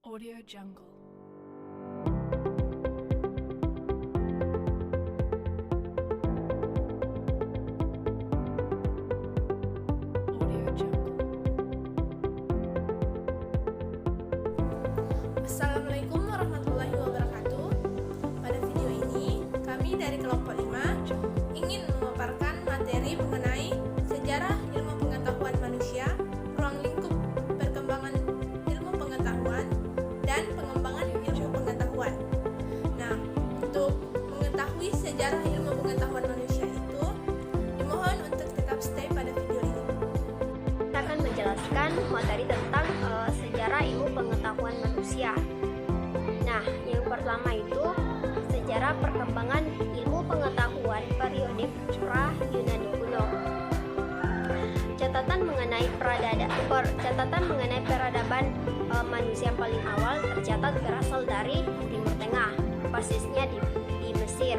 Audio Jungle. Audio Jungle. Assalamualaikum warahmatullahi wabarakatuh. Pada video ini, kami dari kelompok 5 ingin memaparkan materi mengenai sejarah ilmu pengetahuan manusia, ruang lingkup perkembangan ilmu pengetahuan, dan pengembangan ilmu pengetahuan. Nah, untuk mengetahui sejarah ilmu pengetahuan manusia itu, dimohon untuk tetap stay pada video ini. Kita akan menjelaskan materi tentang sejarah ilmu pengetahuan manusia. Nah, yang pertama itu sejarah perkembangan ilmu pengetahuan periodik pra-Yunani kuno. Catatan mengenai peradaban manusia yang paling awal tercatat berasal dari Timur Tengah, basisnya di Mesir.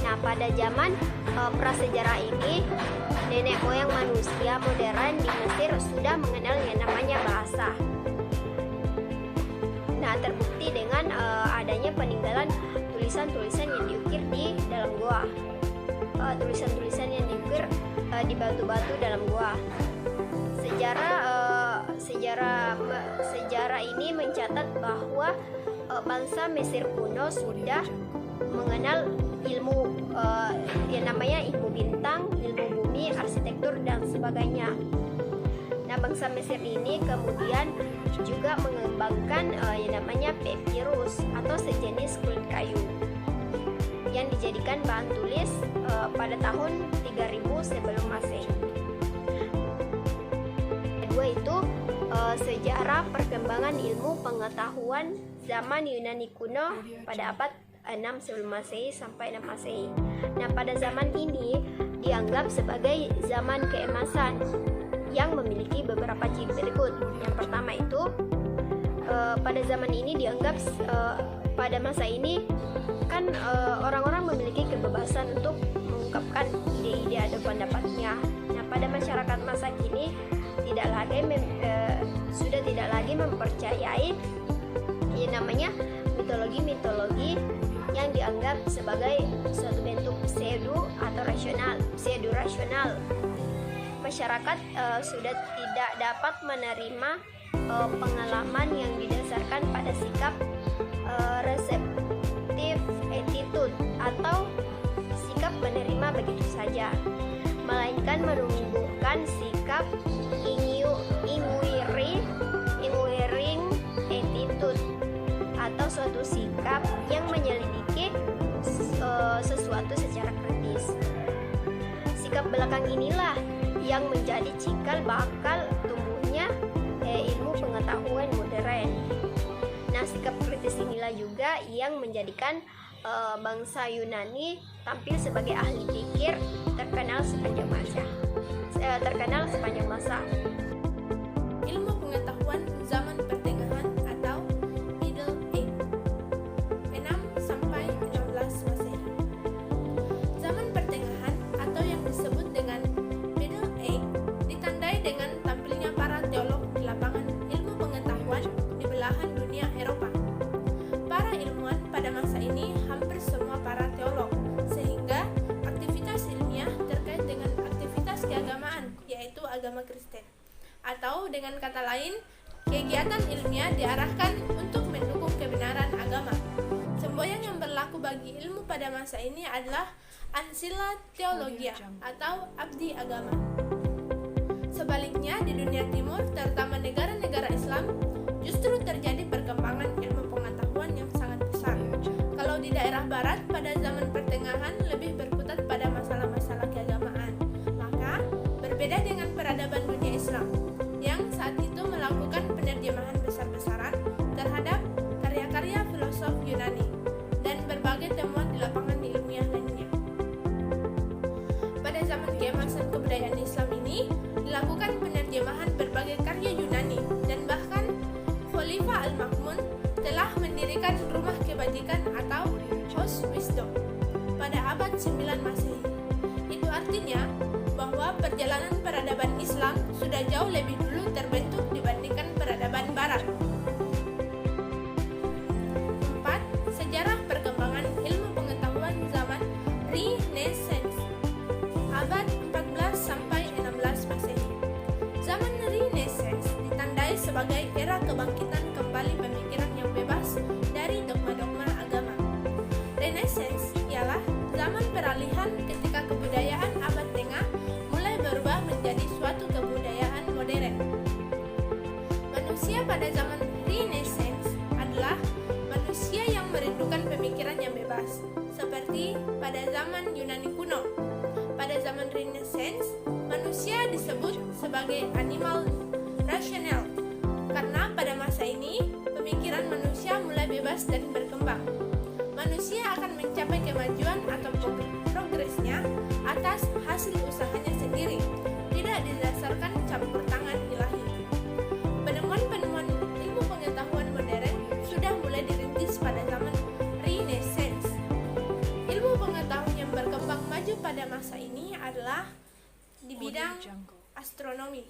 Nah, pada zaman prasejarah ini, nenek moyang manusia modern di Mesir sudah mengenal yang namanya bahasa. Nah, terbukti dengan adanya peninggalan tulisan-tulisan yang diukir di dalam gua. Tulisan-tulisan yang diukir di batu-batu dalam gua. Sejarah ini mencatat bahwa bangsa Mesir kuno sudah mengenal ilmu yang namanya ilmu bintang, ilmu bumi, arsitektur dan sebagainya. Nah, bangsa Mesir ini kemudian juga mengembangkan yang namanya papyrus atau sejenis kulit kayu yang dijadikan bahan tulis pada tahun 3000 sebelum Masehi. Kedua itu sejarah perkembangan ilmu pengetahuan zaman Yunani kuno pada abad 6 sebelum Masehi sampai 6 Masehi. Nah, pada zaman ini dianggap sebagai zaman keemasan yang memiliki beberapa ciri berikut. Yang pertama itu pada zaman ini dianggap pada masa ini kan orang-orang memiliki kebebasan untuk mengungkapkan ide-ide atau pendapatnya. Nah, pada masyarakat masa kini sudah tidak lagi mempercayai yang namanya mitologi yang dianggap sebagai suatu bentuk pseudo rasional. Masyarakat sudah tidak dapat menerima pengalaman yang didasarkan pada sikap receptive attitude atau sikap menerima begitu saja, melainkan menumbuhkan sikap inquiring attitude atau suatu sikap yang menyelidiki sesuatu secara kritis. Sikap belakang inilah yang menjadi cikal bakal tumbuhnya ilmu pengetahuan modern. Nah, sikap kritis inilah juga yang menjadikan bangsa Yunani tampil sebagai ahli pikir terkenal sepanjang masa. Ilmu pengetahuan zaman pertengahan atau Middle Age 6 sampai 16 Masehi. Zaman pertengahan atau yang disebut dengan Middle Age ditandai dengan tampilnya para teolog di lapangan ilmu pengetahuan di belahan dunia Eropa. Para ilmuwan pada masa ini hampir semua para teolog, sehingga aktivitas ilmiah terkait dengan aktivitas keagamaan, yaitu agama Kristen. Atau dengan kata lain, kegiatan ilmiah diarahkan untuk mendukung kebenaran agama. Semboyan yang berlaku bagi ilmu pada masa ini adalah Ancilla Theologia atau abdi agama. Sebaliknya, di dunia timur, terutama negara-negara Islam, justru terjadi perkembangan ilmu pengetahuan yang sangat besar. Kalau di daerah barat pada zaman pertengahan lebih berkutat pada masalah-masalah keagamaan, maka berbeda dengan peradaban dunia Islam yang saat itu melakukan penerjemahan besar-besaran terhadap karya-karya filosof Yunani dan berbagai temuan di lapangan ilmiah lainnya. Pada zaman keemasan kebudayaan Islam ini dilakukan penerjemahan berbagai karya Yunani, dan bahkan Khalifah Al-Ma'mun telah mendirikan rumah kebajikan atau House Wisdom pada abad 9 Masehi. Itu artinya bahwa perjalanan peradaban Islam sudah jauh lebih dulu terbentuk dibandingkan peradaban Barat. pada zaman Yunani kuno. Pada zaman Renaissance, manusia disebut sebagai animal rasional karena pada masa ini pemikiran manusia mulai bebas dan berkembang. Manusia akan mencapai kemajuan atau progresnya atas hasil usahanya sendiri, tidak didasarkan campur tangan ilahi. Penemuan-penemuan ilmu pengetahuan modern sudah mulai dirintis pada zaman Renaissance. Ilmu pengetahuan yang berkembang maju pada masa ini adalah di bidang astronomi.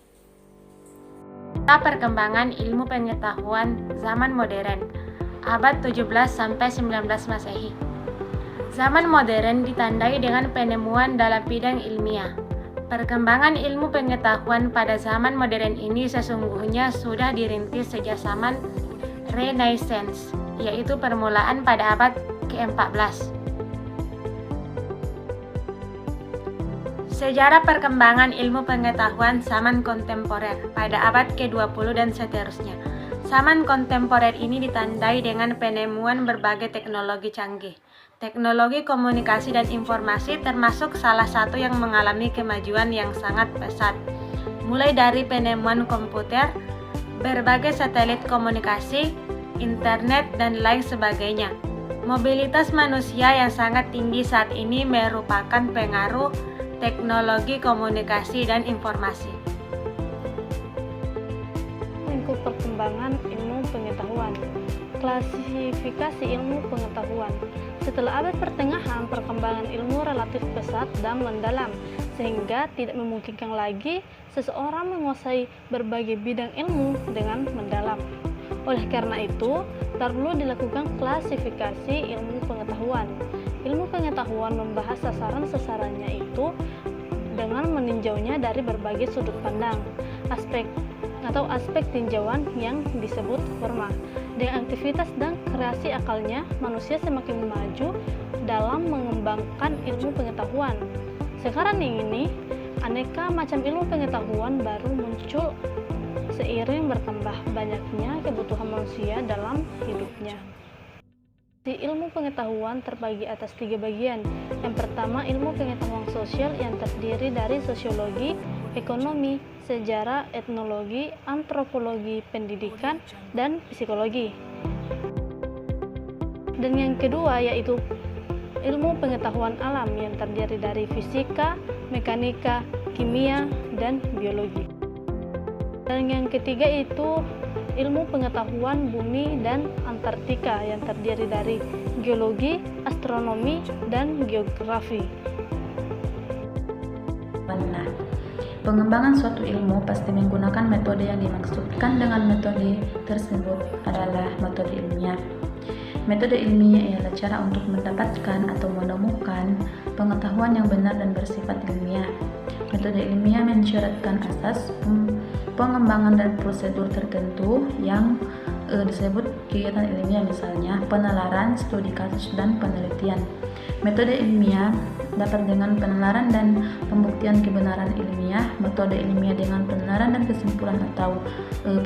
Perkembangan ilmu pengetahuan zaman modern, abad 17 sampai 19 Masehi. Zaman modern ditandai dengan penemuan dalam bidang ilmiah. Perkembangan ilmu pengetahuan pada zaman modern ini sesungguhnya sudah dirintis sejak zaman Renaissance, yaitu permulaan pada abad ke-14. Sejarah perkembangan ilmu pengetahuan zaman kontemporer pada abad ke-20 dan seterusnya. Zaman kontemporer ini ditandai dengan penemuan berbagai teknologi canggih. Teknologi komunikasi dan informasi termasuk salah satu yang mengalami kemajuan yang sangat pesat. Mulai dari penemuan komputer, berbagai satelit komunikasi, internet, dan lain sebagainya. Mobilitas manusia yang sangat tinggi saat ini merupakan pengaruh teknologi komunikasi dan informasi. Lingkup perkembangan ilmu pengetahuan. Klasifikasi ilmu pengetahuan. Setelah abad pertengahan, perkembangan ilmu relatif pesat dan mendalam, sehingga tidak memungkinkan lagi seseorang menguasai berbagai bidang ilmu dengan mendalam. Oleh karena itu, perlu dilakukan klasifikasi ilmu pengetahuan. Ilmu pengetahuan membahas sasaran-sasarannya itu dengan meninjaunya dari berbagai sudut pandang, aspek tinjauan yang disebut forma. Dengan aktivitas dan kreasi akalnya, manusia semakin maju dalam mengembangkan ilmu pengetahuan. Sekarang ini, aneka macam ilmu pengetahuan baru muncul seiring bertambah banyaknya kebutuhan manusia dalam hidupnya. Di ilmu pengetahuan terbagi atas 3 bagian. Yang pertama, ilmu pengetahuan sosial yang terdiri dari sosiologi, ekonomi, sejarah, etnologi, antropologi, pendidikan, dan psikologi. Dan yang kedua yaitu ilmu pengetahuan alam yang terdiri dari fisika, mekanika, kimia, dan biologi. Dan yang ketiga itu ilmu pengetahuan bumi dan Antartika yang terdiri dari geologi, astronomi, dan geografi. Nah, pengembangan suatu ilmu pasti menggunakan metode yang dimaksudkan dengan metode tersebut adalah metode ilmiah. Metode ilmiah ialah cara untuk mendapatkan atau menemukan pengetahuan yang benar dan bersifat ilmiah. Metode ilmiah mensyaratkan asas pengembangan dan prosedur tertentu yang disebut kegiatan ilmiah, misalnya penalaran, studi kasus, dan penelitian. Metode ilmiah dapat dengan penalaran dan pembuktian kebenaran ilmiah, metode ilmiah dengan penalaran dan kesimpulan atau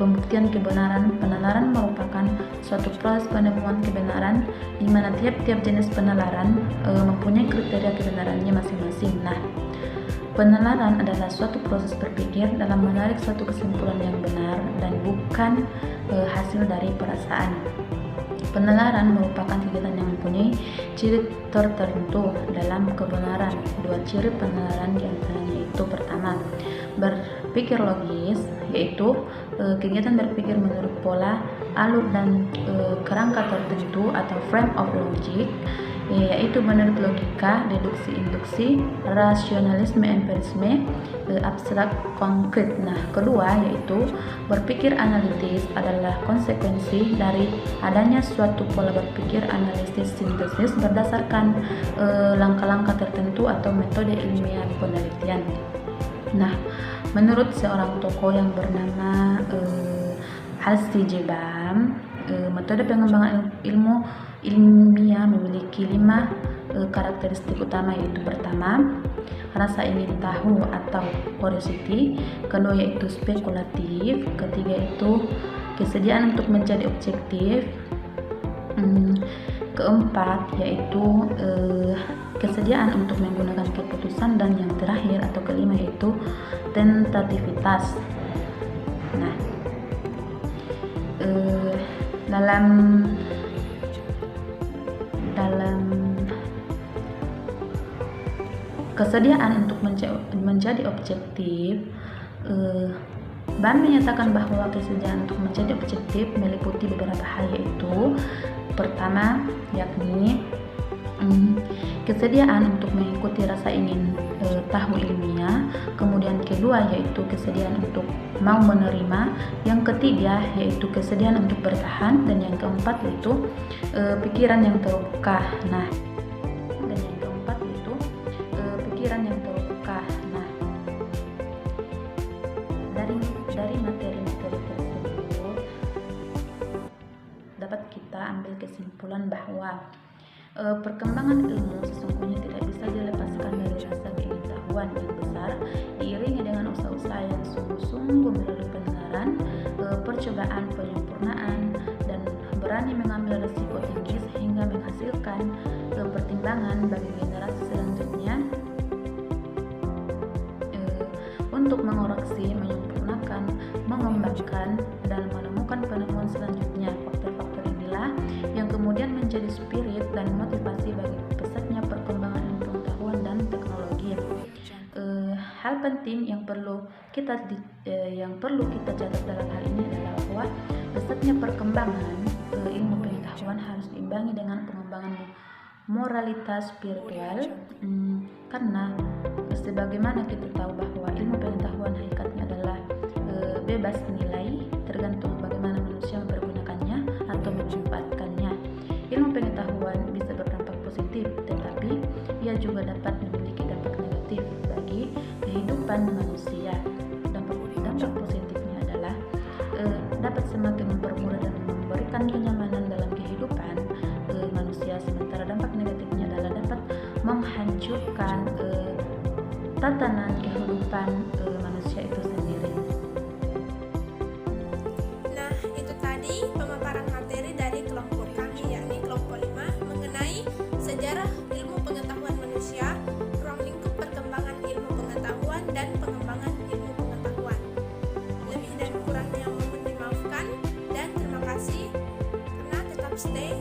pembuktian kebenaran. Penalaran merupakan suatu proses penemuan kebenaran di mana tiap-tiap jenis penalaran mempunyai kriteria kebenarannya masing-masing. Nah, penalaran adalah suatu proses berpikir dalam menarik suatu kesimpulan yang benar dan bukan hasil dari perasaan. Penalaran merupakan kegiatan yang mempunyai ciri tertentu dalam kebenaran. 2 ciri penalaran diantaranya itu: pertama, berpikir logis, yaitu kegiatan berpikir menurut pola, alur, dan kerangka tertentu atau frame of logic, yaitu menurut logika, deduksi, induksi, rasionalisme, empirisme, abstrak, konkret. Nah, kedua yaitu berpikir analitis adalah konsekuensi dari adanya suatu pola berpikir analisis sintesis berdasarkan langkah-langkah tertentu atau metode ilmiah penelitian. Nah, menurut seorang tokoh yang bernama Halsey Jebam, metode pengembangan ilmu ilmiah memiliki 5 karakteristik utama, yaitu pertama, rasa ingin tahu atau curiosity, kedua yaitu spekulatif, ketiga itu kesediaan untuk menjadi objektif, Keempat yaitu kesediaan untuk menggunakan keputusan, dan yang terakhir atau kelima yaitu tentativitas. Nah, dalam kesediaan untuk menjadi objektif, BAN menyatakan bahwa kesediaan untuk menjadi objektif meliputi beberapa hal, yaitu pertama yakni kesediaan untuk mengikuti rasa ingin tahu ilmiah, kemudian kedua yaitu kesediaan untuk mau menerima, yang ketiga yaitu kesediaan untuk bertahan, dan yang keempat yaitu pikiran yang terbuka. Nah, dan yang keempat yaitu pikiran yang terbuka. Nah, dari materi-materi tersebut dapat kita ambil kesimpulan bahwa perkembangan ilmu sesungguhnya tidak bisa dilepaskan dari rasa pengetahuan yang besar, diiringi dengan usaha-usaha yang sungguh-sungguh melalui pendengaran, percobaan, penyempurnaan, dan berani mengambil risiko tinggi sehingga menghasilkan pertimbangan bagi generasi selanjutnya untuk mengoreksi, menyempurnakan, mengembangkan, dan menemukan penemuan selanjutnya. Faktor-faktor inilah yang kemudian menjadi spirit dan motivasi bagi pesatnya perkembangan ilmu pengetahuan dan teknologi. Hal penting yang perlu kita catat dalam hal ini adalah bahwa pesatnya perkembangan ilmu pengetahuan harus diimbangi dengan pengembangan moralitas spiritual, karena sebagaimana kita tahu bahwa ilmu pengetahuan hakikatnya adalah bebas nilai, tergantung bagaimana manusia mempergunakannya atau memanfaatkannya. Ilmu pengetahuan bisa berdampak positif, tetapi ia juga dapat memiliki dampak negatif bagi kehidupan manusia. Dampak positifnya adalah dapat semakin mempermudah dan memberikan kenyamanan dalam kehidupan manusia, sementara dampak negatifnya adalah dapat menghancurkan tatanan kehidupan manusia itu sendiri. Nah, itu tadi pemaparan materi dari kelompok kami, yakni kelompok 5, mengenai sejarah ilmu pengetahuan manusia, ruang lingkup perkembangan ilmu pengetahuan, dan pengembangan ilmu pengetahuan. Lebih dan kurangnya mohon dimaafkan, dan terima kasih karena tetap stay